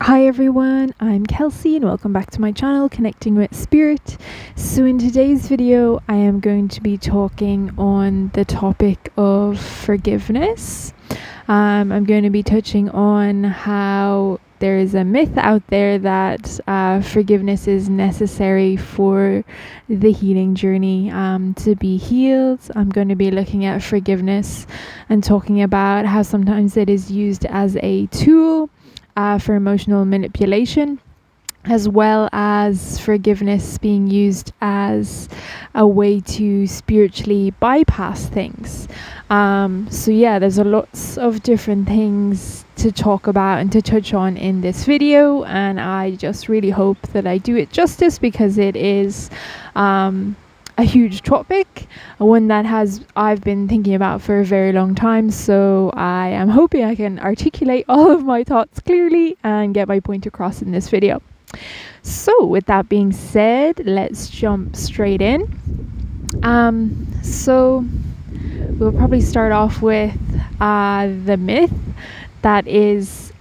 Hi everyone, I'm Kelsie and welcome back to my channel, Connecting with Spirit. So in today's video, I am going to be talking on the topic of forgiveness. I'm going to be touching on how there is a myth out there that forgiveness is necessary for the healing journey to be healed. I'm going to be looking at forgiveness and talking about how sometimes it is used as a tool for emotional manipulation, as well as forgiveness being used as a way to spiritually bypass things. There's lots of different things to talk about and to touch on in this video, and I just really hope that I do it justice because it is a huge topic, one that I've been thinking about for a very long time, so I am hoping I can articulate all of my thoughts clearly and get my point across in this video. So with that being said, let's jump straight in. So we'll probably start off with the myth that is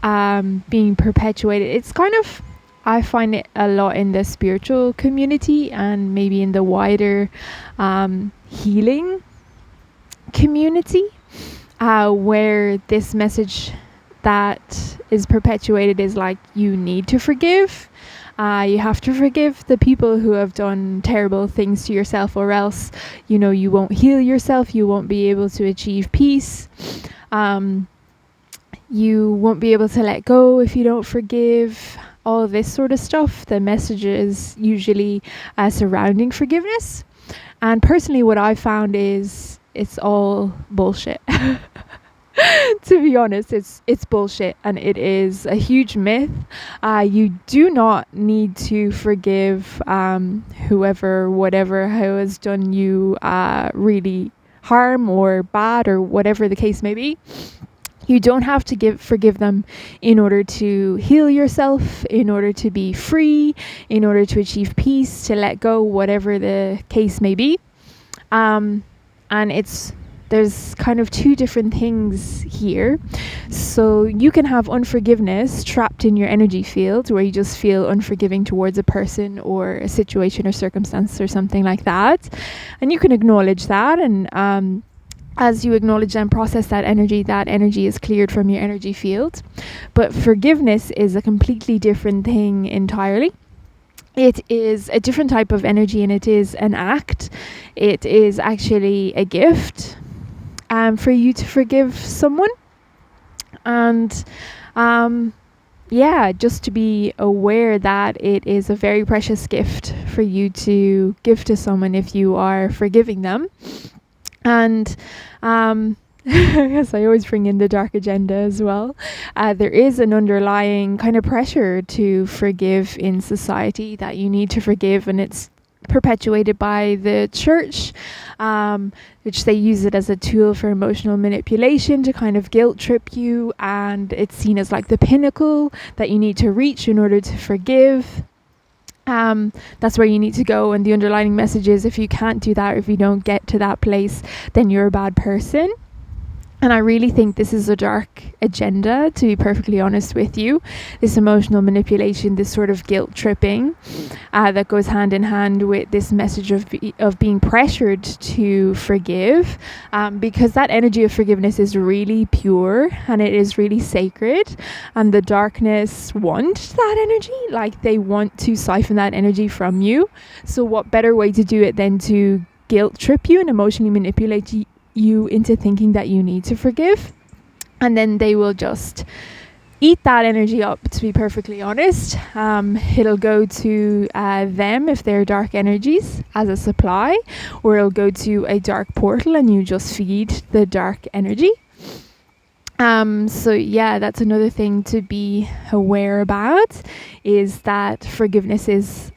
being perpetuated. It's kind of, I find it a lot in the spiritual community and maybe in the wider healing community, where this message that is perpetuated is like, you need to forgive. You have to forgive the people who have done terrible things to yourself, or else, you won't heal yourself. You won't be able to achieve peace. You won't be able to let go if you don't forgive. All of this sort of stuff, the messages usually surrounding forgiveness. And personally, what I found is it's all bullshit. To be honest, it's bullshit, and it is a huge myth. You do not need to forgive whoever, whatever, who has done you really harm or bad or whatever the case may be. You don't have to forgive them in order to heal yourself, in order to be free, in order to achieve peace, to let go, whatever the case may be. And there's kind of two different things here. So you can have unforgiveness trapped in your energy field, where you just feel unforgiving towards a person or a situation or circumstance or something like that. And you can acknowledge that, and as you acknowledge and process that energy is cleared from your energy field. But forgiveness is a completely different thing entirely. It is a different type of energy, and it is an act. It is actually a gift for you to forgive someone. And just to be aware that it is a very precious gift for you to give to someone if you are forgiving them. And I guess I always bring in the dark agenda as well. There is an underlying kind of pressure to forgive in society, that you need to forgive, and it's perpetuated by the church, which they use it as a tool for emotional manipulation to kind of guilt trip you, and it's seen as like the pinnacle that you need to reach in order to forgive. That's where you need to go, and the underlying message is, if you can't do that, or if you don't get to that place, then you're a bad person. And I really think this is a dark agenda, to be perfectly honest with you. This emotional manipulation, this sort of guilt tripping that goes hand in hand with this message of being pressured to forgive, because that energy of forgiveness is really pure and it is really sacred. And the darkness want that energy, like they want to siphon that energy from you. So what better way to do it than to guilt trip you and emotionally manipulate you into thinking that you need to forgive, and then they will just eat that energy up, to be perfectly honest. It'll go to them, if they're dark energies, as a supply, or it'll go to a dark portal and you just feed the dark energy. That's another thing to be aware about, is that forgiveness is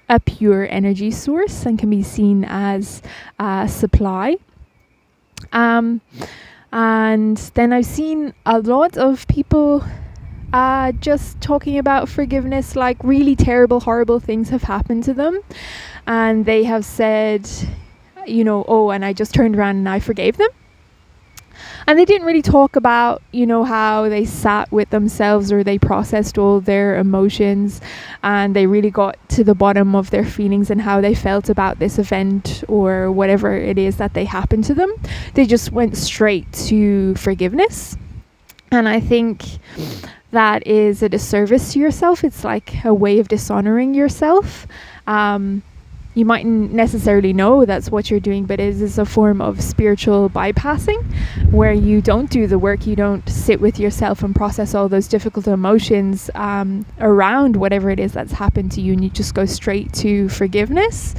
a pure energy source and can be seen as a supply. And then I've seen a lot of people just talking about forgiveness like really terrible, horrible things have happened to them, and they have said, and I just turned around and I forgave them. And they didn't really talk about, how they sat with themselves or they processed all their emotions and they really got to the bottom of their feelings and how they felt about this event or whatever it is that they happened to them. They just went straight to forgiveness. And I think that is a disservice to yourself. It's like a way of dishonoring yourself. You mightn't necessarily know that's what you're doing, but it is a form of spiritual bypassing where you don't do the work, you don't sit with yourself and process all those difficult emotions around whatever it is that's happened to you, and you just go straight to forgiveness.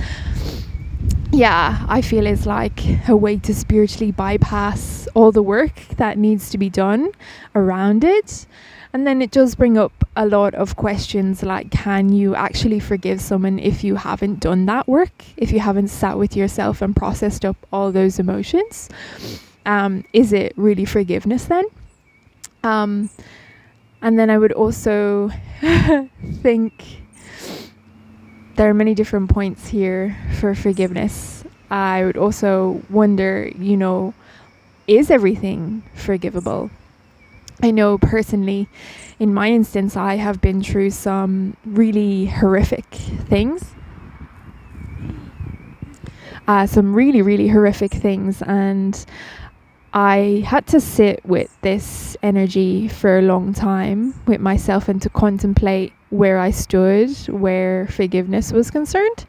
Yeah, I feel it's like a way to spiritually bypass all the work that needs to be done around it. And then it does bring up a lot of questions like, can you actually forgive someone if you haven't done that work? If you haven't sat with yourself and processed up all those emotions? Is it really forgiveness then? And then I would also think there are many different points here for forgiveness. I would also wonder, is everything forgivable? I know personally, in my instance, I have been through some really horrific things. Some really, really horrific things. And I had to sit with this energy for a long time with myself and to contemplate where I stood, where forgiveness was concerned.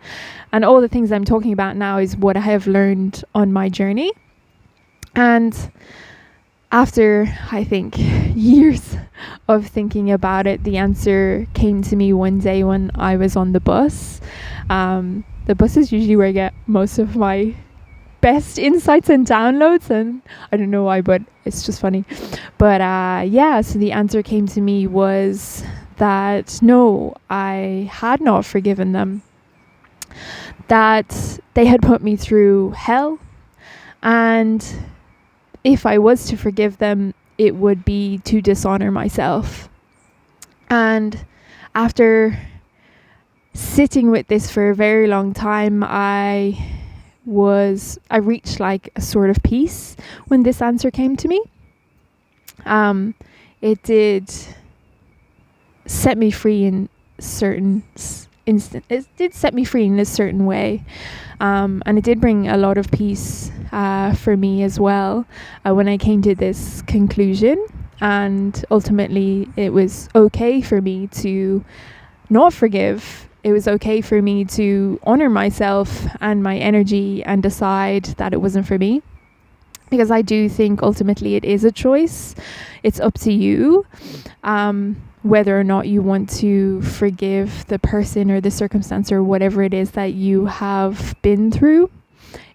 And all the things I'm talking about now is what I have learned on my journey. And after, I think, years of thinking about it, the answer came to me one day when I was on the bus. The bus is usually where I get most of my best insights and downloads, and I don't know why, but it's just funny. But so the answer came to me was that no, I had not forgiven them. That they had put me through hell, and if I was to forgive them, it would be to dishonor myself. And after sitting with this for a very long time, I reached like a sort of peace when this answer came to me. It did set me free in certain instant. It did set me free in a certain way. And it did bring a lot of peace for me as well when I came to this conclusion. And ultimately, it was okay for me to not forgive. It was okay for me to honor myself and my energy and decide that it wasn't for me. Because I do think ultimately it is a choice. It's up to you whether or not you want to forgive the person or the circumstance or whatever it is that you have been through.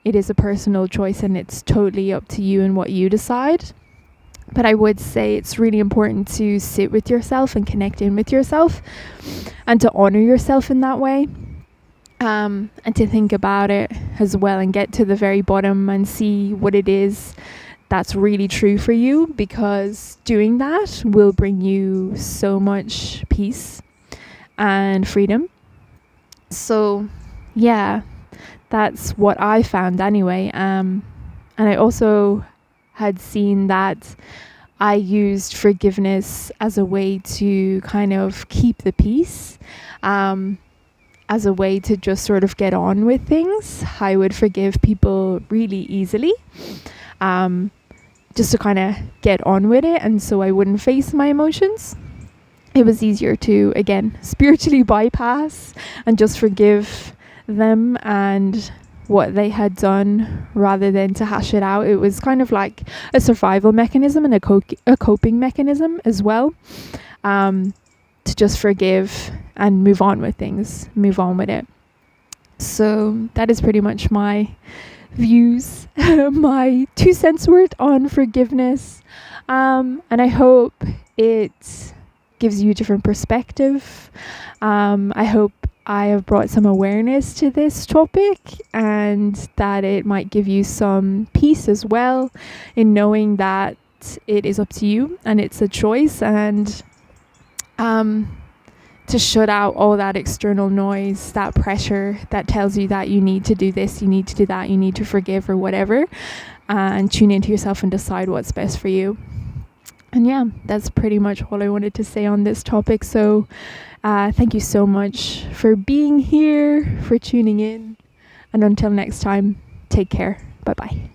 It is a personal choice and it's totally up to you and what you decide. But I would say it's really important to sit with yourself and connect in with yourself and to honor yourself in that way. And to think about it as well and get to the very bottom and see what it is that's really true for you, because doing that will bring you so much peace and freedom. So yeah, that's what I found anyway. And I also had seen that I used forgiveness as a way to kind of keep the peace, as a way to just sort of get on with things. I would forgive people really easily, just to kind of get on with it, and so I wouldn't face my emotions. It was easier to, again, spiritually bypass and just forgive them and what they had done rather than to hash it out. It was kind of like a survival mechanism and a coping mechanism as well, to just forgive and move on with things, move on with it. So that is pretty much my views, my 2 cents worth on forgiveness. And I hope it gives you a different perspective. I hope I have brought some awareness to this topic and that it might give you some peace as well in knowing that it is up to you and it's a choice, and to shut out all that external noise, that pressure that tells you that you need to do this, you need to do that, you need to forgive or whatever. and tune into yourself and decide what's best for you. And yeah, that's pretty much all I wanted to say on this topic. So thank you so much for being here, for tuning in. And until next time, take care. Bye-bye.